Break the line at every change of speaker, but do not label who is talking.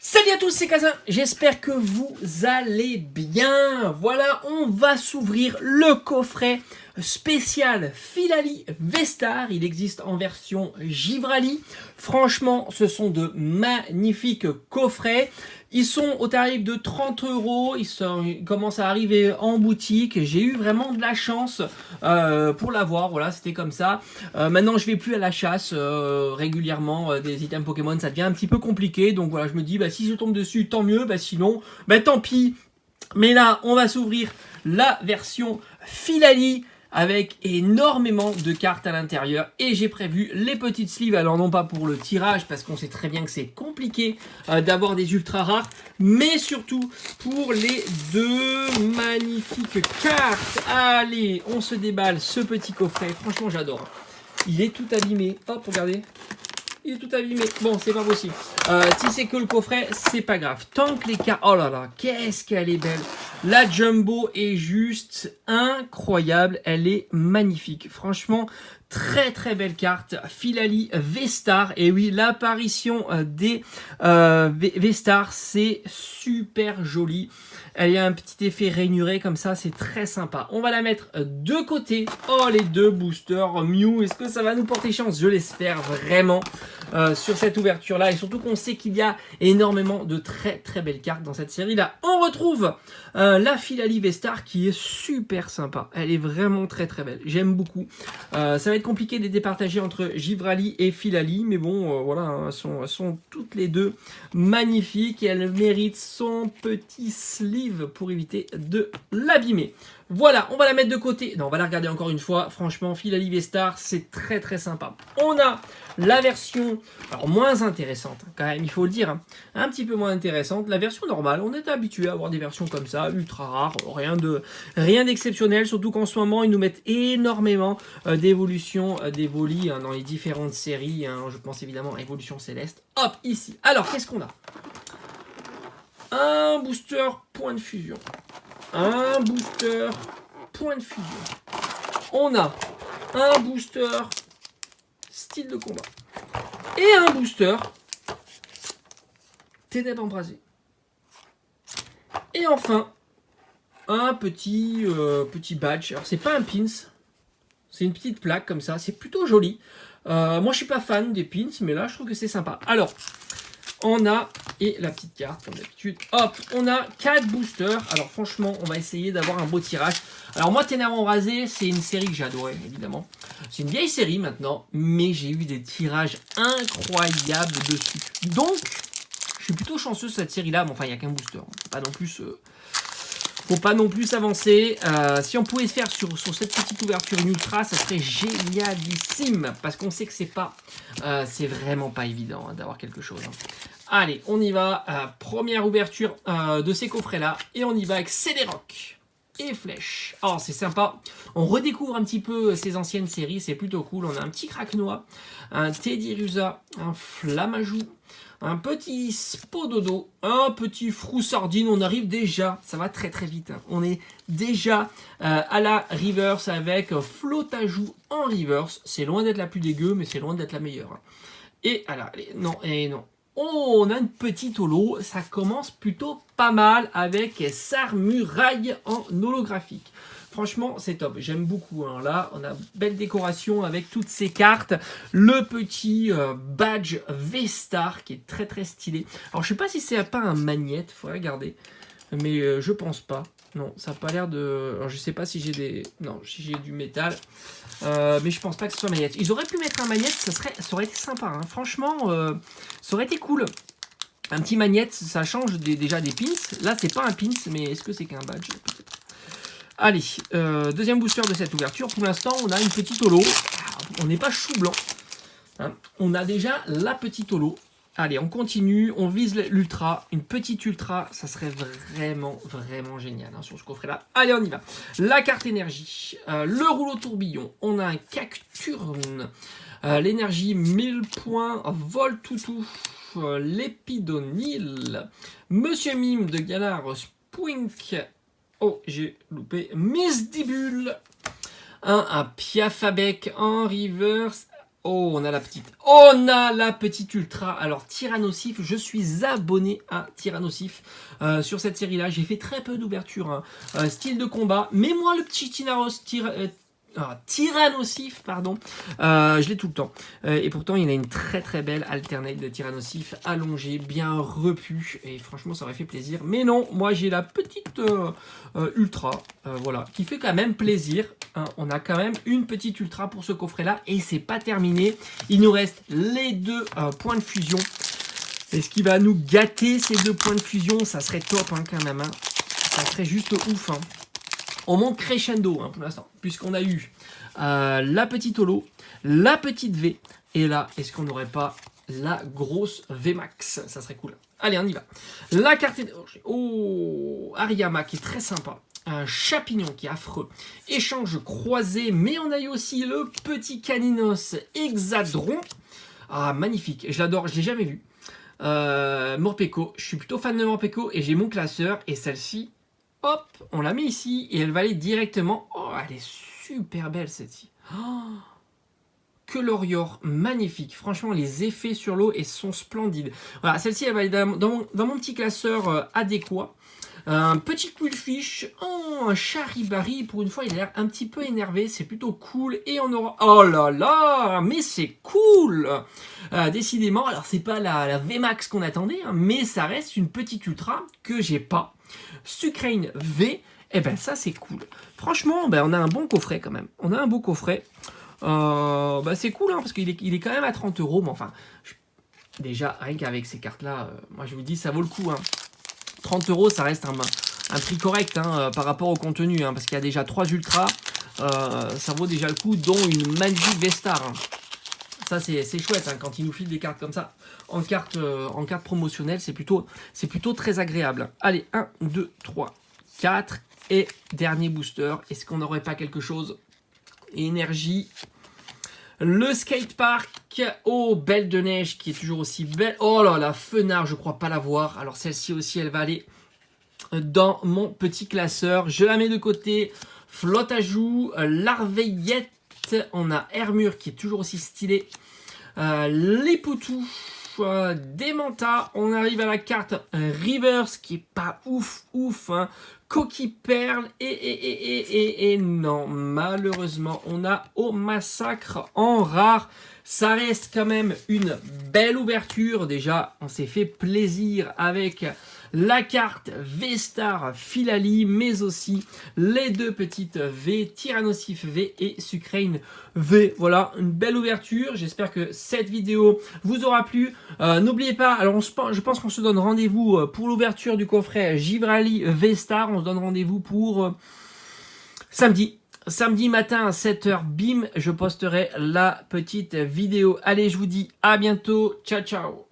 Salut à tous, c'est Kazin, j'espère que vous allez bien. Voilà, on va s'ouvrir le coffret spécial Filali Vestar. Il existe en version Givrali. Franchement, ce sont de magnifiques coffrets. Ils sont au tarif de 30 €. Ils commencent à arriver en boutique. J'ai eu vraiment de la chance pour l'avoir. Voilà, c'était comme ça. Maintenant, je vais plus à la chasse régulièrement des items Pokémon. Ça devient un petit peu compliqué. Donc voilà, je me dis, bah, si je tombe dessus, tant mieux. Bah, sinon, bah, tant pis. Mais là, on va s'ouvrir la version Filali avec énormément de cartes à l'intérieur et j'ai prévu les petites sleeves, alors non pas pour le tirage parce qu'on sait très bien que c'est compliqué d'avoir des ultra rares, mais surtout pour les deux magnifiques cartes. Allez, on se déballe ce petit coffret, franchement j'adore. Il est tout abîmé, hop regardez. Il est tout abîmé. Bon, c'est pas possible. Si c'est que le coffret, c'est pas grave. Tant que les cartes... Oh là là, qu'est-ce qu'elle est belle. La Jumbo est juste incroyable. Elle est magnifique. Franchement, très très belle carte. Filali Vestar. Et oui, l'apparition des Vestar, c'est super joli. Elle a un petit effet rainuré comme ça, c'est très sympa. On va la mettre de côté. Oh, les deux boosters Mew, est-ce que ça va nous porter chance? Je l'espère vraiment sur cette ouverture-là. Et surtout qu'on sait qu'il y a énormément de très très belles cartes dans cette série-là. On retrouve la Filali Vestar qui est super sympa. Elle est vraiment très très belle. J'aime beaucoup. Ça va être compliqué de les départager entre Givrali et Filali. Mais bon, voilà, hein, elles sont toutes les deux magnifiques. Et elles méritent son petit sleeve pour éviter de l'abîmer. Voilà, on va la mettre de côté. Non, on va la regarder encore une fois. Franchement, Filali Vestar, c'est très très sympa. On a la version, alors moins intéressante, quand même, il faut le dire, hein, un petit peu moins intéressante. La version normale, on est habitué à avoir des versions comme ça, ultra rares, rien d'exceptionnel, surtout qu'en ce moment, ils nous mettent énormément d'évolutions, d'évolis dans les différentes séries. Hein, je pense évidemment à Évolution Céleste. Hop, ici. Alors, qu'est-ce qu'on a? Un booster point de fusion. Un booster point de fusion. On a un booster style de combat. Et un booster ténèbres embrasées. Et enfin, un petit badge. Alors, c'est pas un pins. C'est une petite plaque comme ça. C'est plutôt joli. Moi, je suis pas fan des pins, mais là, je trouve que c'est sympa. Alors, on a, et la petite carte, comme d'habitude, hop, on a 4 boosters. Alors franchement, on va essayer d'avoir un beau tirage. Alors moi, Ténèbres Embrasées, c'est une série que j'ai adorée, évidemment. C'est une vieille série maintenant, mais j'ai eu des tirages incroyables dessus. Donc, je suis plutôt chanceux sur cette série-là. Bon, enfin, il n'y a qu'un booster. Faut pas non plus s'avancer. Si on pouvait se faire sur cette petite ouverture une ultra, ça serait génialissime. Parce qu'on sait que c'est vraiment pas évident hein, d'avoir quelque chose. Hein. Allez, on y va. Première ouverture de ces coffrets-là. Et on y va avec Cédéroc et Flèche. Oh, c'est sympa. On redécouvre un petit peu ces anciennes séries. C'est plutôt cool. On a un petit Craquenois, un Teddiursa, un Flammajou, un petit Spododo, un petit Froussardine. On arrive déjà, ça va très très vite. Hein. On est déjà à la reverse avec Flotajou en reverse. C'est loin d'être la plus dégueu, mais c'est loin d'être la meilleure. Hein. Et alors, non, et non. Oh, on a une petite holo. Ça commence plutôt pas mal avec Sarmuraille en holographique. Franchement, c'est top. J'aime beaucoup. Hein. Là, on a belle décoration avec toutes ces cartes. Le petit badge Vestar qui est très très stylé. Alors, je sais pas si c'est pas un magnète. Faut regarder. Mais je pense pas. Non, ça n'a pas l'air de... Alors, je sais pas si j'ai des... Non, si j'ai du métal. Mais je pense pas que ce soit magnète. Ils auraient pu mettre un magnète. Ça aurait été sympa. Hein. Franchement, ça aurait été cool. Un petit magnète, ça change déjà des pins. Là, c'est pas un pins, mais est-ce que c'est qu'un badge? Peut-être. Allez, deuxième booster de cette ouverture. Pour l'instant, on a une petite holo. On n'est pas chou blanc. Hein. On a déjà la petite holo. Allez, on continue. On vise l'ultra. Une petite ultra, ça serait vraiment, vraiment génial hein, sur ce coffret-là. Allez, on y va. La carte énergie. Le rouleau tourbillon. On a un Cacturne. L'énergie 1000 points. Voltoutou. L'épidonil. Monsieur Mime de Galar. Spwink. Oh, j'ai loupé. Miss Dibule. Un Piafabec en reverse. Oh, on a la petite. On a la petite ultra. Alors, Tyrannosif, je suis abonné à Tyrannosif sur cette série-là. J'ai fait très peu d'ouverture, hein. Style de combat. Mais moi, le petit Tyrannosif, pardon, je l'ai tout le temps. Et pourtant, il y en a une très très belle alternate de Tyrannosif, allongée, bien repue. Et franchement, ça aurait fait plaisir. Mais non, moi j'ai la petite ultra, voilà, qui fait quand même plaisir. Hein. On a quand même une petite ultra pour ce coffret-là. Et c'est pas terminé. Il nous reste les deux points de fusion. Et ce qui va nous gâter, ces deux points de fusion, ça serait top hein, quand même. Hein. Ça serait juste ouf. Hein. On monte crescendo hein, pour l'instant, puisqu'on a eu la petite holo, la petite V, et là, est-ce qu'on n'aurait pas la grosse VMAX? Ça serait cool. Allez, on y va. La carte... Oh, Ariyama qui est très sympa. Un Chapignon qui est affreux. Échange croisé, mais on a eu aussi le petit Caninos Hexadron. Ah, magnifique. Je l'adore, je ne l'ai jamais vu. Morpeko, je suis plutôt fan de Morpeko, et j'ai mon classeur, et celle-ci... Hop, on la met ici et elle va aller directement. Oh, elle est super belle celle-ci. Oh, que l'Orior, magnifique. Franchement, les effets sur l'eau sont splendides. Voilà, celle-ci, elle va aller dans mon petit classeur adéquat. Un petit Quillfish, oh, un Charibari. Pour une fois, il a l'air un petit peu énervé. C'est plutôt cool. Et on aura... Oh là là, mais c'est cool. Décidément, alors c'est pas la VMAX qu'on attendait, hein, mais ça reste une petite ultra que j'ai pas. Sucrane V, et ben ça c'est cool. Franchement, ben, on a un bon coffret quand même. On a un beau coffret. Ben, c'est cool hein, parce qu'il est quand même à 30 €. Mais enfin, déjà, rien qu'avec ces cartes-là, moi je vous dis, ça vaut le coup. Hein. 30 €, ça reste un prix correct hein, par rapport au contenu. Hein, parce qu'il y a déjà 3 ultras. Ça vaut déjà le coup, dont une Magic Vestar. Hein. Ça, c'est chouette hein, quand ils nous filent des cartes comme ça en carte promotionnelle. C'est plutôt très agréable. Allez, 1, 2, 3, 4. Et dernier booster. Est-ce qu'on n'aurait pas quelque chose? Énergie. Le skatepark. Oh, Belle de Neige qui est toujours aussi belle. Oh là, la Fenard, je crois pas l'avoir. Alors, celle-ci aussi, elle va aller dans mon petit classeur. Je la mets de côté. Flotte à joues. Larveillette. On a Hermure qui est toujours aussi stylé. Les Poutous. Des Manta. On arrive à la carte Reverse qui est pas ouf. Hein. Coquille Perle. Et non, malheureusement, on a au massacre en rare. Ça reste quand même une belle ouverture. Déjà, on s'est fait plaisir avec la carte V-Star Filali, mais aussi les deux petites V, Tyrannosif V et Sucrane V. Voilà, une belle ouverture. J'espère que cette vidéo vous aura plu. N'oubliez pas, alors je pense qu'on se donne rendez-vous pour l'ouverture du coffret Givrali V-Star. On se donne rendez-vous pour samedi. Samedi matin à 7 h, bim, je posterai la petite vidéo. Allez, je vous dis à bientôt. Ciao, ciao.